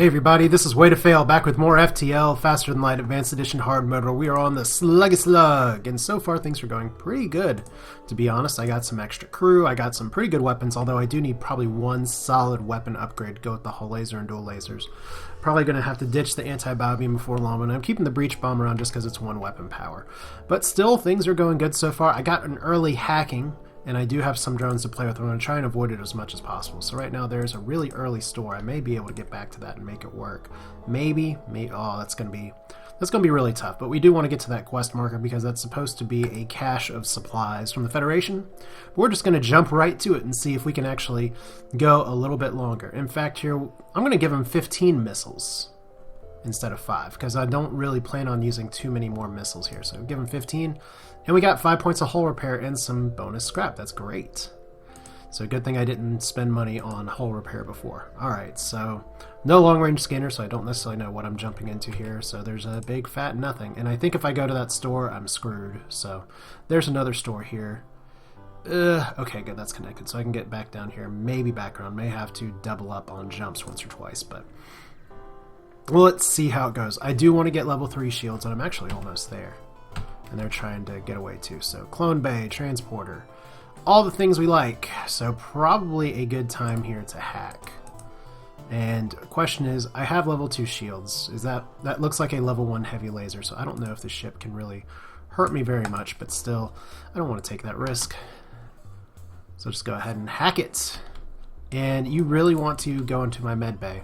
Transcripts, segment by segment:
Hey everybody, this is Way to Fail, back with more FTL, Faster Than Light Advanced Edition Hard Mode, where we are on the Sluggy Slug, and so far things are going pretty good. To be honest, I got some extra crew, I got some pretty good weapons, although I do need probably one solid weapon upgrade to go with the hull laser and dual lasers. Probably going to have to ditch the anti-bio beam before long, and I'm keeping the breach bomb around just because it's one weapon power. But still, things are going good so far. I got an early hacking, and I do have some drones to play with. I'm going to try and avoid it as much as possible. So right now there's a really early store. I may be able to get back to that and make it work. Maybe. Oh, that's going to be really tough. But we do want to get to that quest marker because that's supposed to be a cache of supplies from the Federation. But we're just going to jump right to it and see if we can actually go a little bit longer. In fact, here I'm going to give him 15 missiles instead of 5 because I don't really plan on using too many more missiles here. So give him 15. And we got 5 points of hull repair and some bonus scrap. That's great. So good thing I didn't spend money on hull repair before. Alright, so no long range scanner, so I don't necessarily know what I'm jumping into here. So there's a big fat nothing. And I think if I go to that store, I'm screwed. So there's another store here. Okay, good, that's connected. So I can get back down here, maybe back around. May have to double up on jumps once or twice, but well, let's see how it goes. I do want to get level 3 shields, and I'm actually almost there. And they're trying to get away too. So clone bay, transporter, all the things we like. So probably a good time here to hack. And the question is, I have level 2 shields. That looks like a level 1 heavy laser, so I don't know if the ship can really hurt me very much, but still, I don't want to take that risk. So just go ahead and hack it. And you really want to go into my med bay.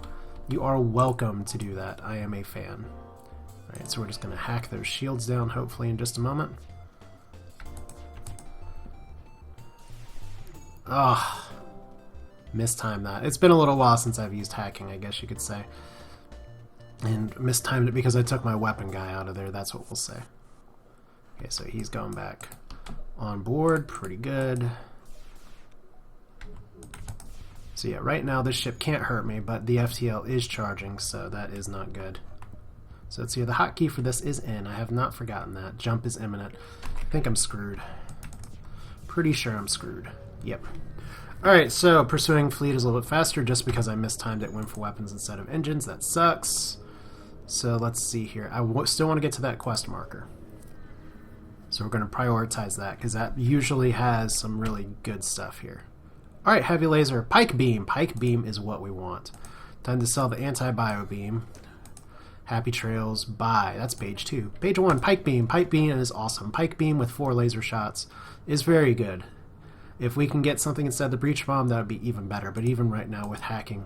You are welcome to do that. I am a fan. Alright, so we're just going to hack those shields down, hopefully, in just a moment. Ah, mistimed that. It's been a little while since I've used hacking, I guess you could say. And mistimed it because I took my weapon guy out of there, that's what we'll say. Okay, so he's going back on board, pretty good. So yeah, right now this ship can't hurt me, but the FTL is charging, so that is not good. So let's see, the hotkey for this is in. I have not forgotten that. Jump is imminent. I think I'm screwed. Pretty sure I'm screwed. Yep. Alright, so pursuing fleet is a little bit faster just because I mistimed it, went for weapons instead of engines. That sucks. So let's see here. I still want to get to that quest marker. So we're going to prioritize that because that usually has some really good stuff here. Alright, heavy laser. Pike beam. Pike beam is what we want. Time to sell the anti-bio beam. Happy trails, buy. That's page 2. Page 1, pike beam. Pike beam is awesome. Pike beam with 4 laser shots is very good. If we can get something instead of the breach bomb, that would be even better. But even right now with hacking,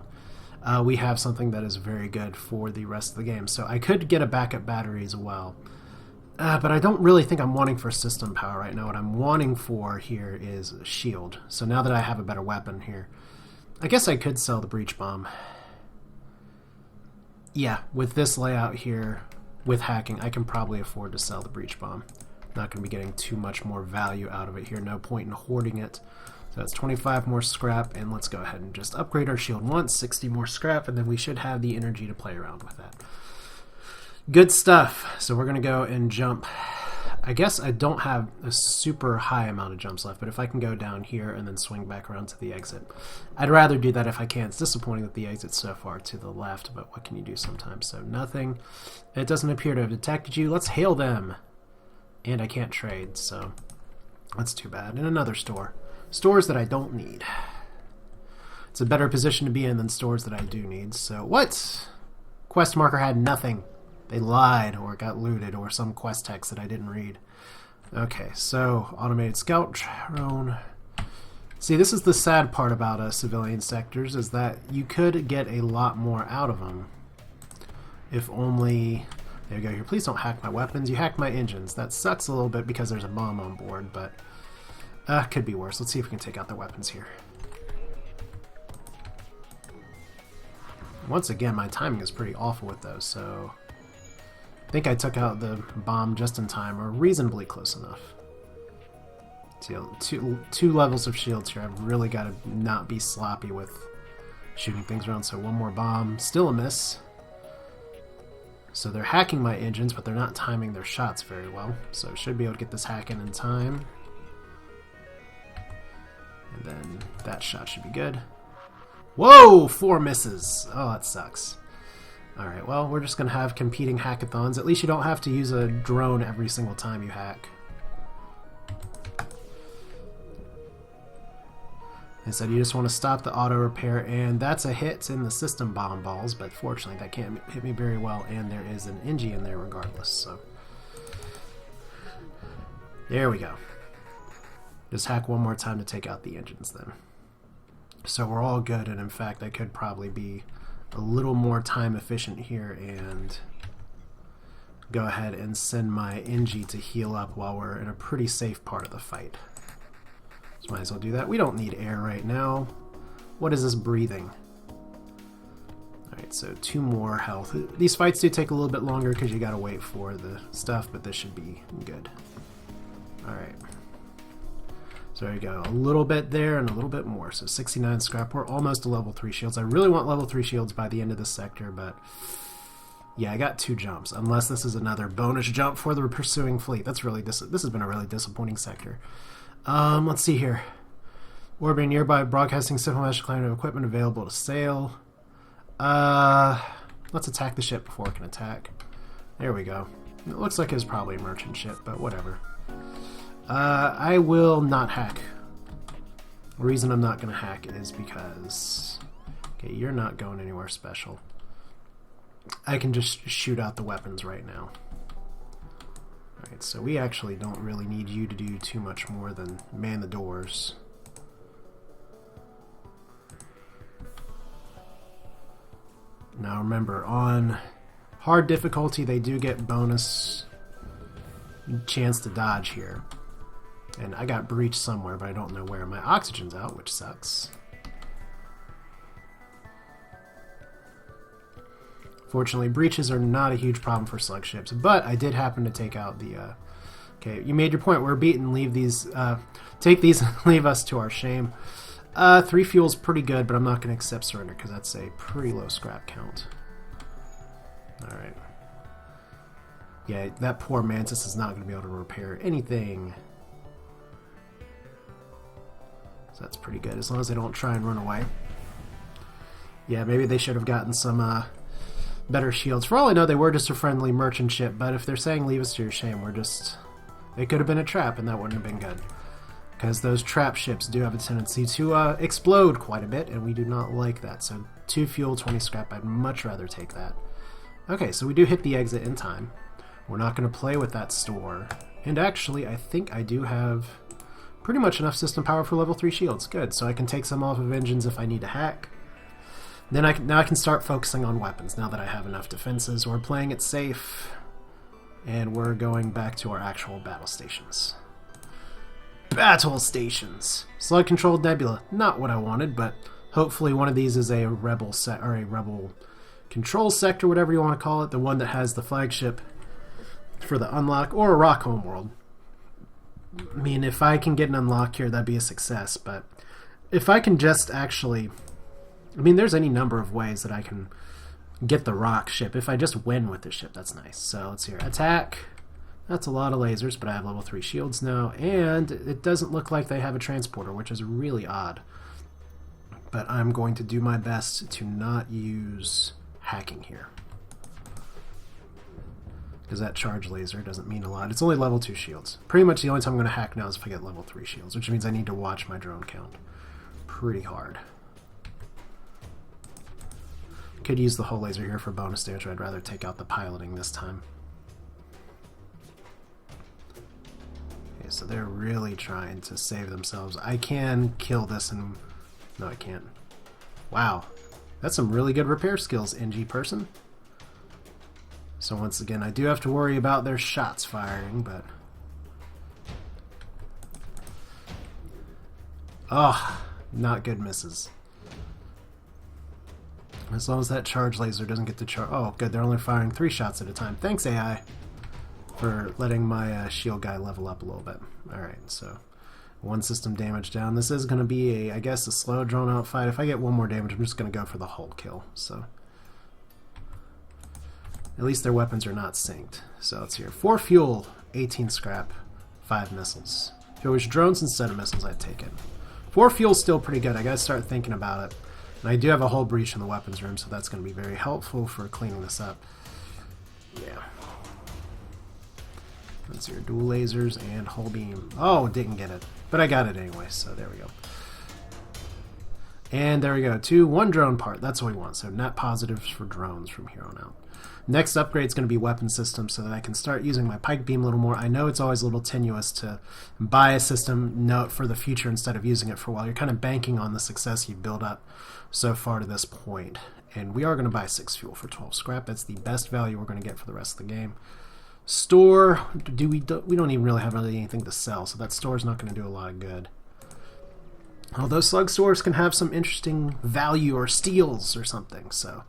we have something that is very good for the rest of the game. So I could get a backup battery as well. But I don't really think I'm wanting for system power right now. What I'm wanting for here is a shield. So now that I have a better weapon here, I guess I could sell the breach bomb. Yeah, with this layout here, with hacking, I can probably afford to sell the breach bomb. Not going to be getting too much more value out of it here. No point in hoarding it. So that's 25 more scrap, and let's go ahead and just upgrade our shield once, 60 more scrap, and then we should have the energy to play around with that. Good stuff. So we're going to go and jump. I guess I don't have a super high amount of jumps left, but if I can go down here and then swing back around to the exit, I'd rather do that if I can. It's disappointing that the exit's so far to the left, but what can you do sometimes? So nothing. It doesn't appear to have detected you. Let's hail them. And I can't trade, so that's too bad. And another store. Stores that I don't need. It's a better position to be in than stores that I do need. So what? Quest marker had nothing. They lied, or got looted, or some quest text that I didn't read. Okay, so automated scout drone. See, this is the sad part about civilian sectors, is that you could get a lot more out of them. If only... There you go here. Please don't hack my weapons. You hacked my engines. That sucks a little bit because there's a bomb on board, but could be worse. Let's see if we can take out the weapons here. Once again, my timing is pretty awful with those, so... I think I took out the bomb just in time, or reasonably close enough. So, two levels of shields here. I've really got to not be sloppy with shooting things around. So one more bomb. Still a miss. So they're hacking my engines, but they're not timing their shots very well. So should be able to get this hack in time. And then that shot should be good. Whoa! 4 misses. Oh, that sucks. Alright, well, we're just going to have competing hackathons. At least you don't have to use a drone every single time you hack. I said you just want to stop the auto repair, and that's a hit in the system bomb balls, but fortunately that can't hit me very well, and there is an Engie in there regardless, so. There we go. Just hack one more time to take out the engines then. So we're all good, and in fact I could probably be a little more time efficient here and go ahead and send my Engie to heal up while we're in a pretty safe part of the fight. So might as well do that. We don't need air right now. What is this breathing? Alright, so 2 more health. These fights do take a little bit longer because you gotta wait for the stuff, but this should be good. Alright. So there you go. A little bit there and a little bit more. So 69 scrap. We're almost to level 3 shields. I really want level 3 shields by the end of this sector, but yeah, I got 2 jumps. Unless this is another bonus jump for the pursuing fleet. That's really this has been a really disappointing sector. Let's see here. Orbiting nearby, broadcasting simple message claim of equipment available to sail. Let's attack the ship before it can attack. There we go. It looks like it's probably a merchant ship, but whatever. I will not hack. The reason I'm not going to hack is because... Okay, you're not going anywhere special. I can just shoot out the weapons right now. Alright, so we actually don't really need you to do too much more than man the doors. Now remember, on hard difficulty they do get bonus chance to dodge here. And I got breach somewhere, but I don't know where. My oxygen's out, which sucks. Fortunately, breaches are not a huge problem for slug ships, but I did happen to take out the... Okay, you made your point. We're beaten. Leave these... take these and leave us to our shame. 3 fuel's pretty good, but I'm not going to accept surrender because that's a pretty low scrap count. Alright. Yeah, that poor Mantis is not going to be able to repair anything. So that's pretty good, as long as they don't try and run away. Yeah, maybe they should have gotten some better shields. For all I know, they were just a friendly merchant ship, but if they're saying leave us to your shame, we're just... It could have been a trap, and that wouldn't have been good. Because those trap ships do have a tendency to explode quite a bit, and we do not like that. So 2 fuel, 20 scrap, I'd much rather take that. Okay, so we do hit the exit in time. We're not going to play with that store. And actually, I think I do have pretty much enough system power for level 3 shields. Good, so I can take some off of engines if I need to hack. Then now I can start focusing on weapons, now that I have enough defenses. We're playing it safe, and we're going back to our actual battle stations. Battle stations! Slug-controlled nebula. Not what I wanted, but hopefully one of these is a rebel or a rebel control sector, whatever you want to call it. The one that has the flagship for the unlock, or a rock homeworld. I mean, if I can get an unlock here, that'd be a success, but if I can just actually... I mean, there's any number of ways that I can get the rock ship. If I just win with the ship, that's nice. So let's hear attack. That's a lot of lasers, but I have level 3 shields now, and it doesn't look like they have a transporter, which is really odd. But I'm going to do my best to not use hacking here. Because that charge laser doesn't mean a lot. It's only level 2 shields. Pretty much the only time I'm going to hack now is if I get level 3 shields, which means I need to watch my drone count pretty hard. Could use the hull laser here for bonus damage, but I'd rather take out the piloting this time. Okay, so they're really trying to save themselves. I can kill this and... No, I can't. Wow. That's some really good repair skills, NG person. So once again, I do have to worry about their shots firing, but... Oh, not good misses. As long as that charge laser doesn't get to charge... Oh, good, they're only firing 3 shots at a time. Thanks, AI, for letting my shield guy level up a little bit. Alright, so 1 system damage down. This is going to be, I guess, a slow, drawn-out fight. If I get 1 more damage, I'm just going to go for the hull kill. So at least their weapons are not synced. So let's hear 4 fuel, 18 scrap, 5 missiles. If it was drones instead of missiles, I'd take it. 4 fuel's still pretty good. I got to start thinking about it. And I do have a whole breach in the weapons room, so that's going to be very helpful for cleaning this up. Yeah. Let's see, dual lasers and hull beam. Oh, didn't get it. But I got it anyway, so there we go. And there we go. 1 drone part. That's what we want. So net positives for drones from here on out. Next upgrade is going to be weapon systems so that I can start using my pike beam a little more. I know it's always a little tenuous to buy a system note for the future instead of using it for a while. You're kind of banking on the success you've built up so far to this point. And we are going to buy 6 fuel for 12 scrap. That's the best value we're going to get for the rest of the game. Store, we don't even really have really anything to sell, so that store's not going to do a lot of good. Although slug stores can have some interesting value or steals or something, so...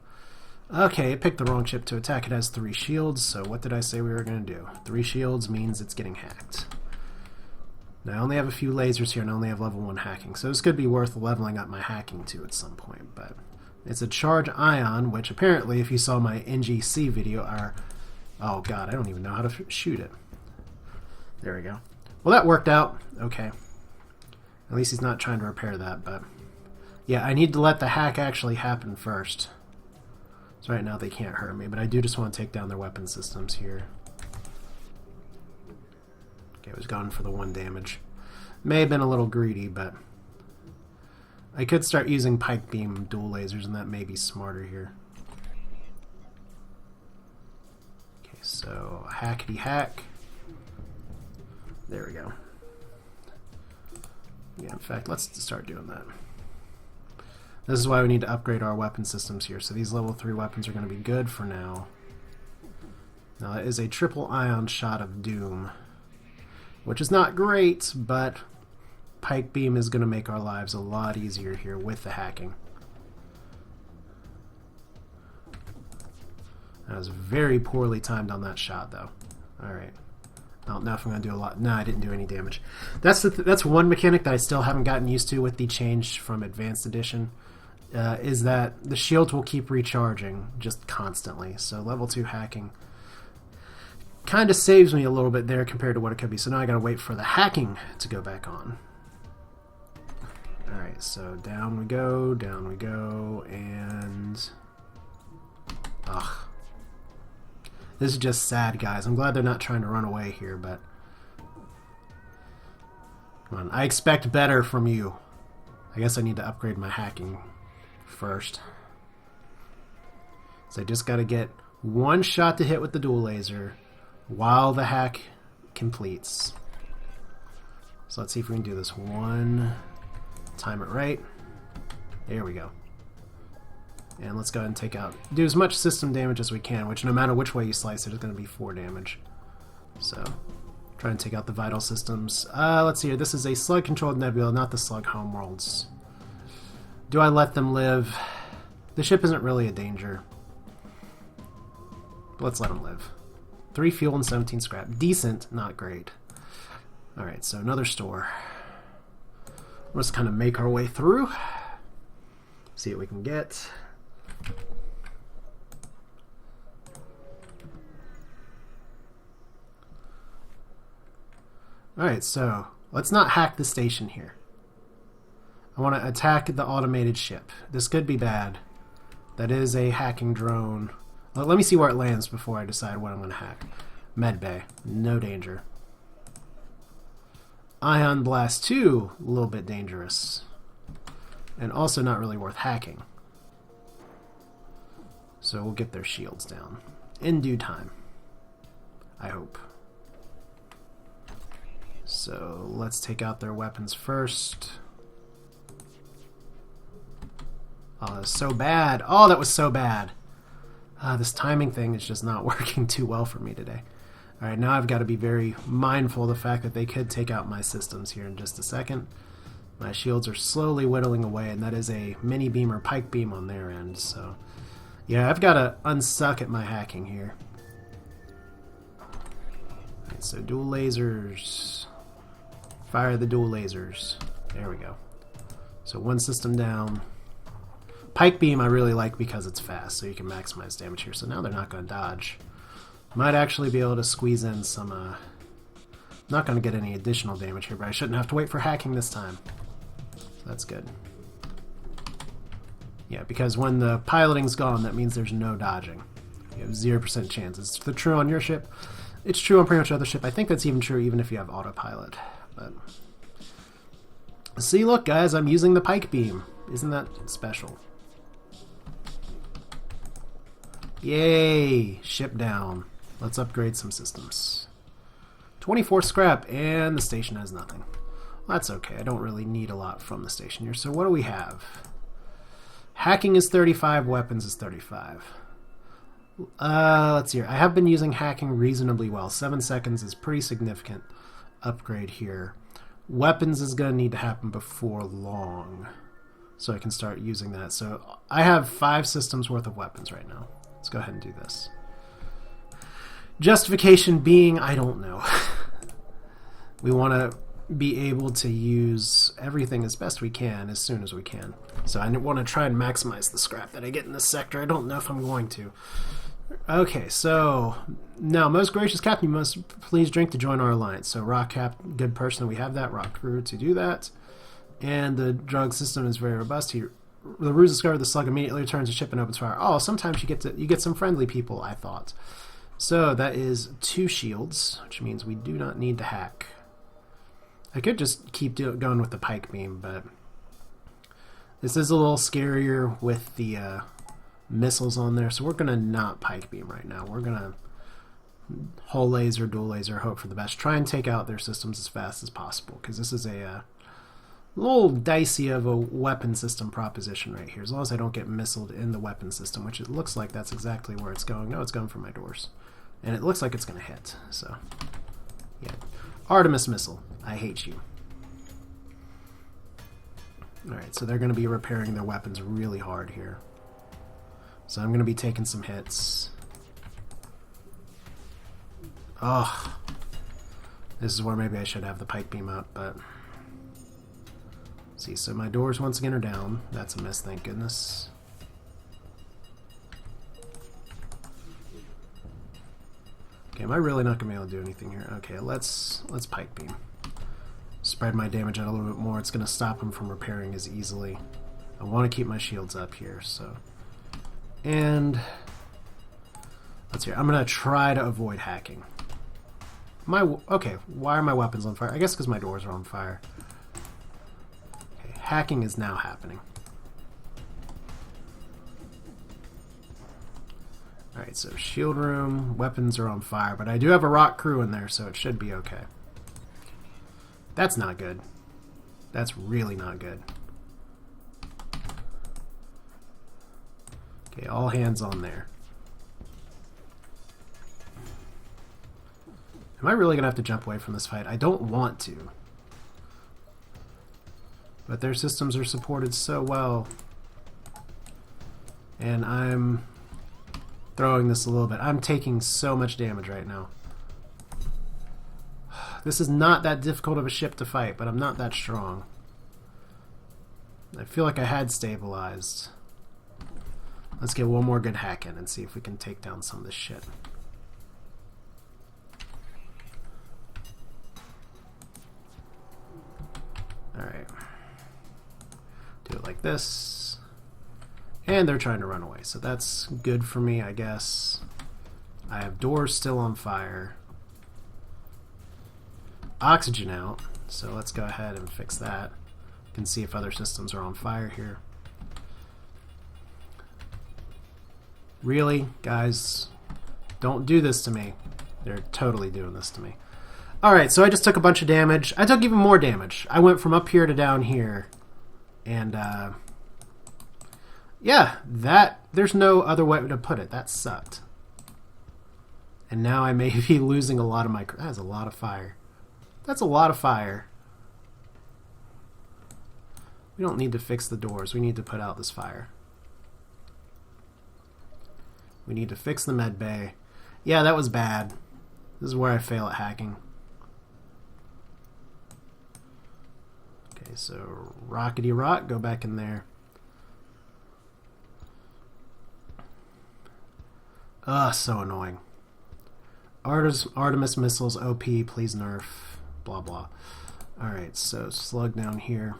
Okay, it picked the wrong chip to attack. It has 3 shields, so what did I say we were going to do? 3 shields means it's getting hacked. Now I only have a few lasers here and I only have level 1 hacking, so this could be worth leveling up my hacking to at some point, but... It's a charge ion, which apparently, if you saw my NGC video, are... Oh god, I don't even know how to shoot it. There we go. Well, that worked out. Okay. At least he's not trying to repair that, but... Yeah, I need to let the hack actually happen first. So right now they can't hurt me, but I do just want to take down their weapon systems here. Okay, I was going for the 1 damage. May have been a little greedy, but... I could start using pike beam dual lasers, and that may be smarter here. Okay, so hackety hack. There we go. Yeah, in fact, let's start doing that. This is why we need to upgrade our weapon systems here. So these level 3 weapons are going to be good for now. Now that is a triple ion shot of doom, which is not great, but pike beam is going to make our lives a lot easier here with the hacking. That was very poorly timed on that shot, though. Alright. I don't know if I'm going to do a lot. No, I didn't do any damage. That's one mechanic that I still haven't gotten used to with the change from Advanced Edition, is that the shields will keep recharging just constantly. So level 2 hacking kind of saves me a little bit there compared to what it could be. So now I got to wait for the hacking to go back on. Alright, so down we go, and... Ugh. This is just sad, guys. I'm glad they're not trying to run away here, but... Come on, I expect better from you. I guess I need to upgrade my hacking first. So I just gotta get 1 shot to hit with the dual laser while the hack completes. So let's see if we can do this 1... Time it right. There we go. And let's go ahead and take out... Do as much system damage as we can, which no matter which way you slice it, is going to be 4 damage. So, try and take out the vital systems. Let's see here. This is a slug-controlled nebula, not the slug homeworlds. Do I let them live? The ship isn't really a danger. Let's let them live. 3 fuel and 17 scrap. Decent, not great. Alright, so another store. Let's kind of make our way through. See what we can get. Alright, so let's not hack the station here. I want to attack the automated ship. This could be bad. That is a hacking drone. Well, let me see where it lands before I decide what I'm going to hack. Medbay. No danger. Ion Blast 2, a little bit dangerous. And also not really worth hacking. So we'll get their shields down. In due time. I hope. So let's take out their weapons first. Oh, that's so bad. Oh, that was so bad. This timing thing is just not working too well for me today. Alright, now I've got to be very mindful of the fact that they could take out my systems here in just a second. My shields are slowly whittling away, and that is a mini beam or pike beam on their end, so... Yeah, I've got to unsuck at my hacking here. Alright, so dual lasers. Fire the dual lasers. There we go. So 1 system down. Pike beam I really like because it's fast, so you can maximize damage here. So now they're not going to dodge. Might actually be able to squeeze in some, not going to get any additional damage here, but I shouldn't have to wait for hacking this time. So that's good. Yeah, because when the piloting's gone, that means there's no dodging. You have 0% chance. It's true on your ship. It's true on pretty much other ship. I think that's even true even if you have autopilot. But see, look, guys, I'm using the pike beam. Isn't that special? Yay! Ship down. Let's upgrade some systems. 24 scrap, and the station has nothing. Well, that's okay. I don't really need a lot from the station here. So what do we have? Hacking is 35, weapons is 35. Let's see here. I have been using hacking reasonably well. 7 seconds is pretty significant upgrade here. Weapons is going to need to happen before long, so I can start using that. So I have 5 systems worth of weapons right now. Let's go ahead and do this. Justification being, I don't know. We want to be able to use everything as best we can as soon as we can. So I want to try and maximize the scrap that I get in this sector. I don't know if I'm going to. Okay, so now, most gracious captain, you must please drink to join our alliance. So rock cap, good person, we have that. Rock crew to do that. And the drug system is very robust. The ruse discovered the slug immediately returns the ship and opens fire. Oh, sometimes you get some friendly people, I thought. So that is 2 shields, which means we do not need to hack. I could just keep going with the pike beam, but this is a little scarier with the missiles on there, so we're going to not pike beam right now. We're going to hull laser, dual laser, hope for the best. Try and take out their systems as fast as possible, because this is a little dicey of a weapon system proposition right here, as long as I don't get missiled in the weapon system, which it looks like that's exactly where it's going. No, it's going for my doors. And it looks like it's going to hit, so yeah. Artemis missile, I hate you. Alright, so they're going to be repairing their weapons really hard here. So I'm going to be taking some hits. Ugh. This is where maybe I should have the pike beam up, but... See, so my doors once again are down. That's a miss, thank goodness. Okay, am I really not going to be able to do anything here? Okay, let's pike beam. Spread my damage out a little bit more. It's going to stop him from repairing as easily. I want to keep my shields up here, so... And... Let's see. I'm going to try to avoid hacking. Okay, why are my weapons on fire? I guess because my doors are on fire. Okay, hacking is now happening. Alright, so shield room, weapons are on fire, but I do have a rock crew in there, so it should be okay. That's not good. That's really not good. Okay, all hands on there. Am I really going to have to jump away from this fight? I don't want to. But their systems are supported so well. And I'm throwing this a little bit. I'm taking so much damage right now. This is not that difficult of a ship to fight, but I'm not that strong. I feel like I had stabilized. Let's get one more good hack in and see if we can take down some of this shit. Alright. Do it like this. And they're trying to run away, so that's good for me, I guess. I have doors still on fire. Oxygen out, so let's go ahead and fix that. You can see if other systems are on fire here. Really, guys, don't do this to me. They're totally doing this to me. Alright, so I just took a bunch of damage. I took even more damage. I went from up here to down here. And, yeah, there's no other way to put it. That sucked. And now I may be losing a lot of my... That's a lot of fire. That's a lot of fire. We don't need to fix the doors. We need to put out this fire. We need to fix the med bay. Yeah, that was bad. This is where I fail at hacking. Okay, so rockety rock, go back in there. Ugh, so annoying. Artemis missiles, OP, please nerf. Blah, blah. Alright, so slug down here.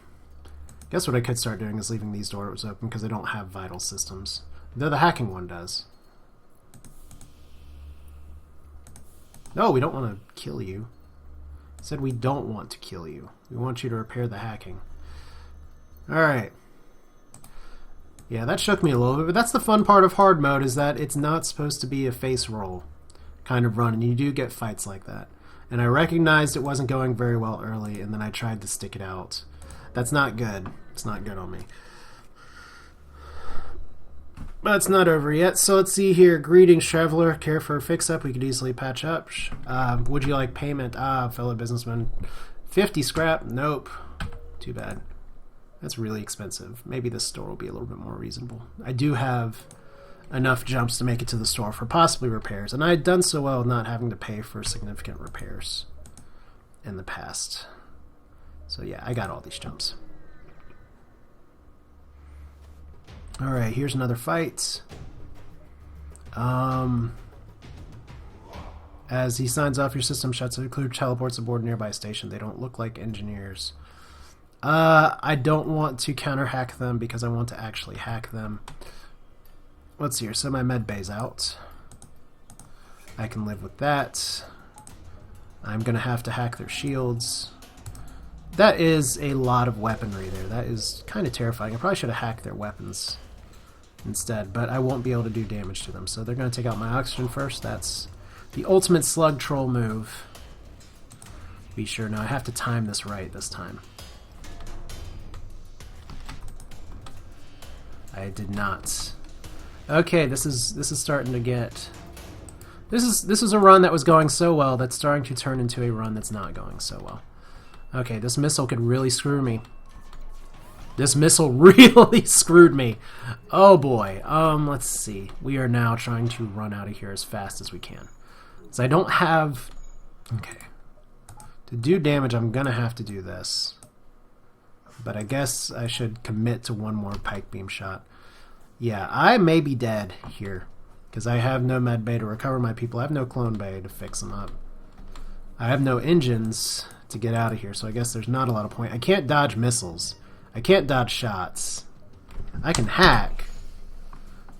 Guess what I could start doing is leaving these doors open because they don't have vital systems. Though the hacking one does. No, we don't want to kill you. I said we don't want to kill you. We want you to repair the hacking. Alright. Yeah, that shook me a little bit, but that's the fun part of hard mode, is that it's not supposed to be a face roll kind of run, and you do get fights like that. And I recognized it wasn't going very well early, and then I tried to stick it out. That's not good. It's not good on me. But it's not over yet, so let's see here. Greetings, traveler. Care for a fix-up? We could easily patch up. Would you like payment? Fellow businessman. 50 scrap? Nope. Too bad. That's really expensive. Maybe this store will be a little bit more reasonable. I do have enough jumps to make it to the store for possibly repairs, and I had done so well not having to pay for significant repairs in the past. So yeah, I got all these jumps. Alright, here's another fight. As he signs off, your system shuts. It includes teleports aboard nearby station. They don't look like engineers. I don't want to counter hack them because I want to actually hack them. Let's see here. So my med bay's out. I can live with that. I'm going to have to hack their shields. That is a lot of weaponry there. That is kind of terrifying. I probably should have hacked their weapons instead, but I won't be able to do damage to them. So they're going to take out my oxygen first. That's the ultimate slug troll move. Be sure. Now I have to time this right this time. I did not. Okay, this is starting to get. This is a run that was going so well that's starting to turn into a run that's not going so well. Okay, this missile could really screw me. This missile really screwed me. Oh boy. Let's see. We are now trying to run out of here as fast as we can. So I don't have... Okay. To do damage, I'm gonna have to do this. But I guess I should commit to one more pike beam shot. Yeah, I may be dead here. Because I have no med bay to recover my people. I have no clone bay to fix them up. I have no engines to get out of here, so I guess there's not a lot of point. I can't dodge missiles. I can't dodge shots. I can hack.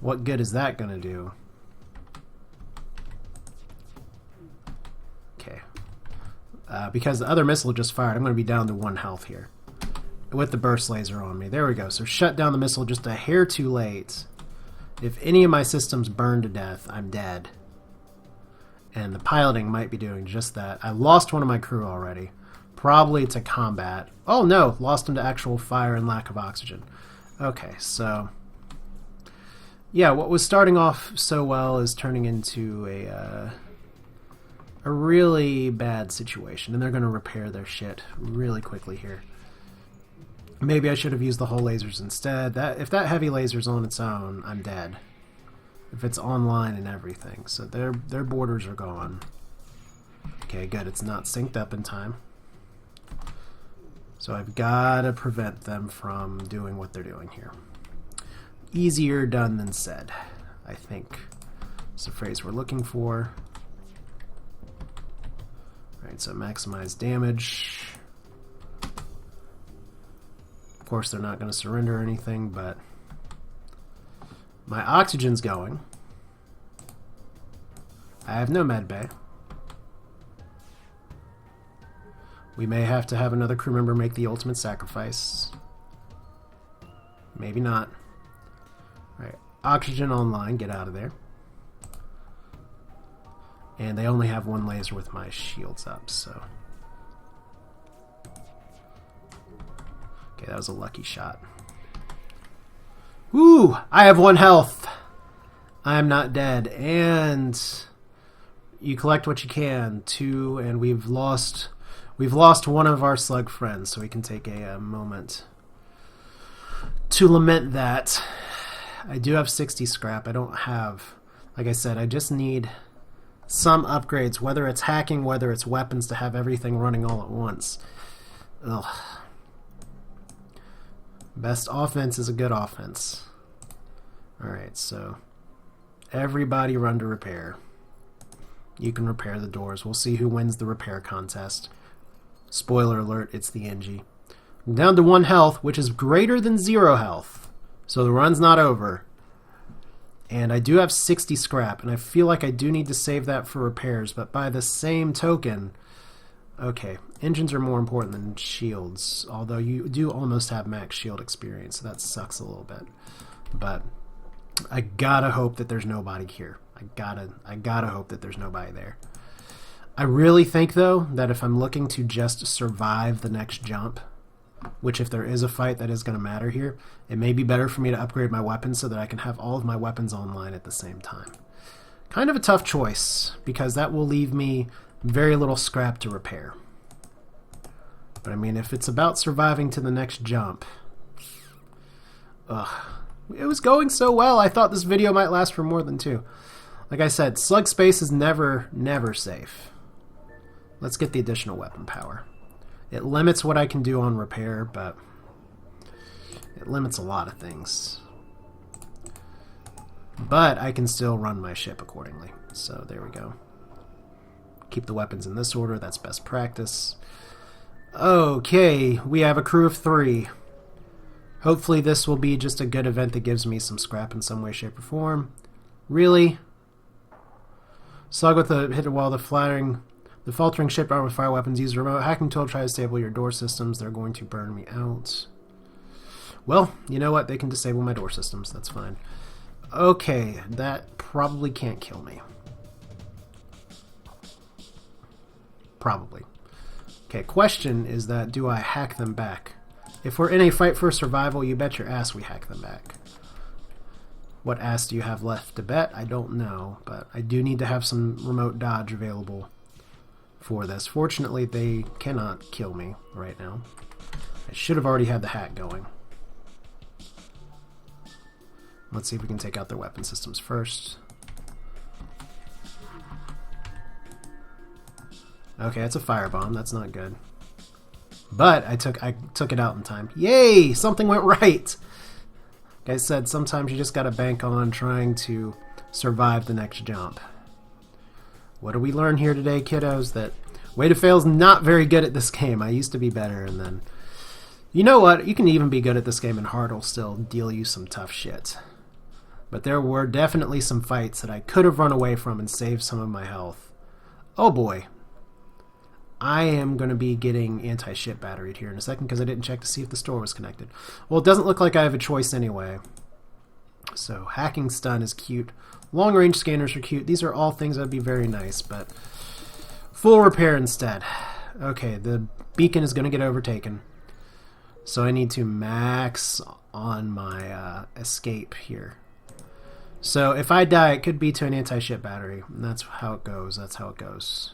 What good is that going to do? Okay. Because the other missile just fired, I'm going to be down to 1 health here. With the burst laser on me. There we go. So shut down the missile just a hair too late. If any of my systems burn to death, I'm dead. And the piloting might be doing just that. I lost one of my crew already. Probably to combat. Oh no, lost him to actual fire and lack of oxygen. Okay, so... yeah, what was starting off so well is turning into a really bad situation. And they're going to repair their shit really quickly here. Maybe I should have used the hull lasers instead. If that heavy laser's on its own, I'm dead. If it's online and everything. So their borders are gone. Okay, good. It's not synced up in time. So I've got to prevent them from doing what they're doing here. Easier done than said, I think. It's the phrase we're looking for. Alright, so maximize damage. Of course, they're not going to surrender or anything, but my oxygen's going. I have no med bay. We may have to have another crew member make the ultimate sacrifice. Maybe not. Alright, oxygen online, get out of there. And they only have 1 laser with my shields up, so... okay, that was a lucky shot. Woo! I have 1 health! I am not dead. And you collect what you can. 2, and we've lost one of our slug friends, so we can take a moment to lament that. I do have 60 scrap. I don't have... like I said, I just need some upgrades, whether it's hacking, whether it's weapons, to have everything running all at once. Ugh. Best offense is a good offense. Alright, so everybody run to repair. You can repair the doors. We'll see who wins the repair contest. Spoiler alert, it's the NG. I'm down to 1 health, which is greater than 0 health. So the run's not over. And I do have 60 scrap, and I feel like I do need to save that for repairs, but by the same token, okay, engines are more important than shields, although you do almost have max shield experience, so that sucks a little bit. But I gotta hope that there's nobody here. I gotta hope that there's nobody there. I really think, though, that if I'm looking to just survive the next jump, which if there is a fight that is going to matter here, it may be better for me to upgrade my weapons so that I can have all of my weapons online at the same time. Kind of a tough choice, because that will leave me very little scrap to repair. But I mean, if it's about surviving to the next jump... Ugh. It was going so well, I thought this video might last for more than 2. Like I said, slug space is never, never safe. Let's get the additional weapon power. It limits what I can do on repair, but it limits a lot of things. But I can still run my ship accordingly. So there we go. Keep the weapons in this order. That's best practice. Okay, we have a crew of 3. Hopefully this will be just a good event that gives me some scrap in some way, shape, or form. Really? Slug with a hit while the faltering ship armed with fire weapons use a remote hacking tool to try to disable your door systems. They're going to burn me out. Well, you know what? They can disable my door systems. That's fine. Okay, that probably can't kill me. Probably. Okay, question is that do I hack them back? If we're in a fight for survival, you bet your ass we hack them back. What ass do you have left to bet? I don't know, but I do need to have some remote dodge available for this. Fortunately, they cannot kill me right now. I should have already had the hack going. Let's see if we can take out their weapon systems first. Okay, it's a firebomb. That's not good. But I took it out in time. Yay! Something went right! Like I said, sometimes you just gotta bank on trying to survive the next jump. What do we learn here today, kiddos? That Way to Fail's not very good at this game. I used to be better, and then... You know what? You can even be good at this game, and hard will still deal you some tough shit. But there were definitely some fights that I could have run away from and saved some of my health. Oh boy. I am going to be getting anti-ship batteried here in a second because I didn't check to see if the store was connected. Well, it doesn't look like I have a choice anyway. So, hacking stun is cute. Long-range scanners are cute. These are all things that would be very nice, but full repair instead. Okay, the beacon is going to get overtaken. So I need to max on my escape here. So if I die, it could be to an anti-ship battery. And that's how it goes. That's how it goes.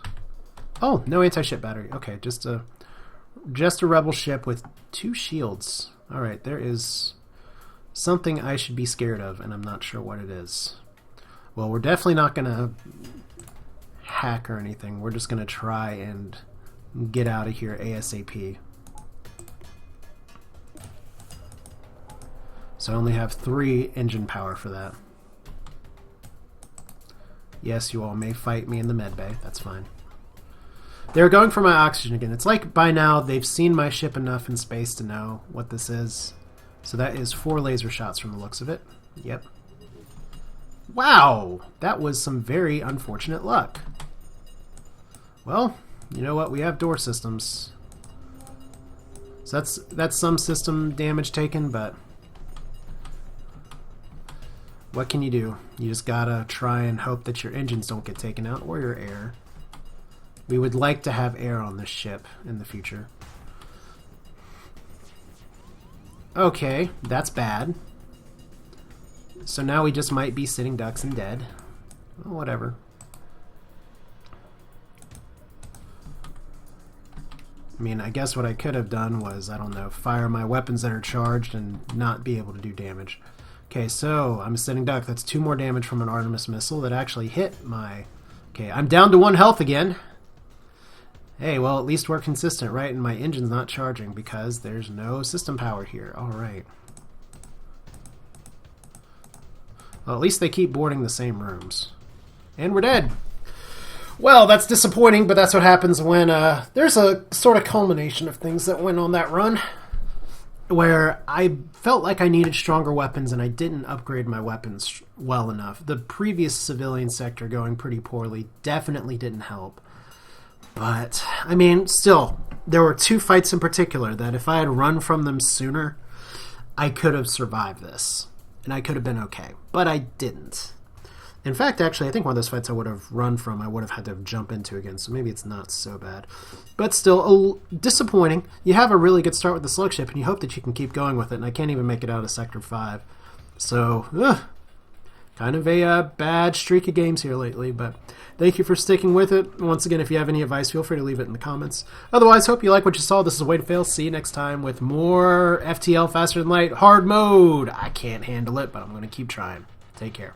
Oh, no anti-ship battery. Okay, just a rebel ship with 2 shields. Alright, there is something I should be scared of, and I'm not sure what it is. Well, we're definitely not going to hack or anything. We're just going to try and get out of here ASAP. So I only have 3 engine power for that. Yes, you all may fight me in the medbay. That's fine. They're going for my oxygen again. It's like by now they've seen my ship enough in space to know what this is. So that is 4 laser shots from the looks of it. Yep. Wow! That was some very unfortunate luck. Well, you know what? We have door systems. So that's some system damage taken, but what can you do? You just gotta try and hope that your engines don't get taken out, or your air. We would like to have air on this ship in the future. Okay, that's bad. So now we just might be sitting ducks and dead. Well, whatever. I mean, I guess what I could have done was, I don't know, fire my weapons that are charged and not be able to do damage. Okay, so I'm a sitting duck. That's 2 more damage from an Artemis missile that actually hit my... Okay, I'm down to 1 health again. Hey, well, at least we're consistent, right? And my engine's not charging because there's no system power here. Alright. Well, at least they keep boarding the same rooms. And we're dead. Well, that's disappointing, but that's what happens when there's a sort of culmination of things that went on that run. where I felt like I needed stronger weapons and I didn't upgrade my weapons well enough. The previous civilian sector going pretty poorly definitely didn't help. But, I mean, still, there were 2 fights in particular that if I had run from them sooner, I could have survived this. And I could have been okay. But I didn't. In fact, actually, I think one of those fights I would have run from, I would have had to jump into again, so maybe it's not so bad. But still, disappointing. You have a really good start with the slug ship, and you hope that you can keep going with it, and I can't even make it out of Sector 5. So, kind of a bad streak of games here lately, but thank you for sticking with it. Once again, if you have any advice, feel free to leave it in the comments. Otherwise, hope you like what you saw. This is Way to Fail. See you next time with more FTL Faster Than Light Hard Mode. I can't handle it, but I'm going to keep trying. Take care.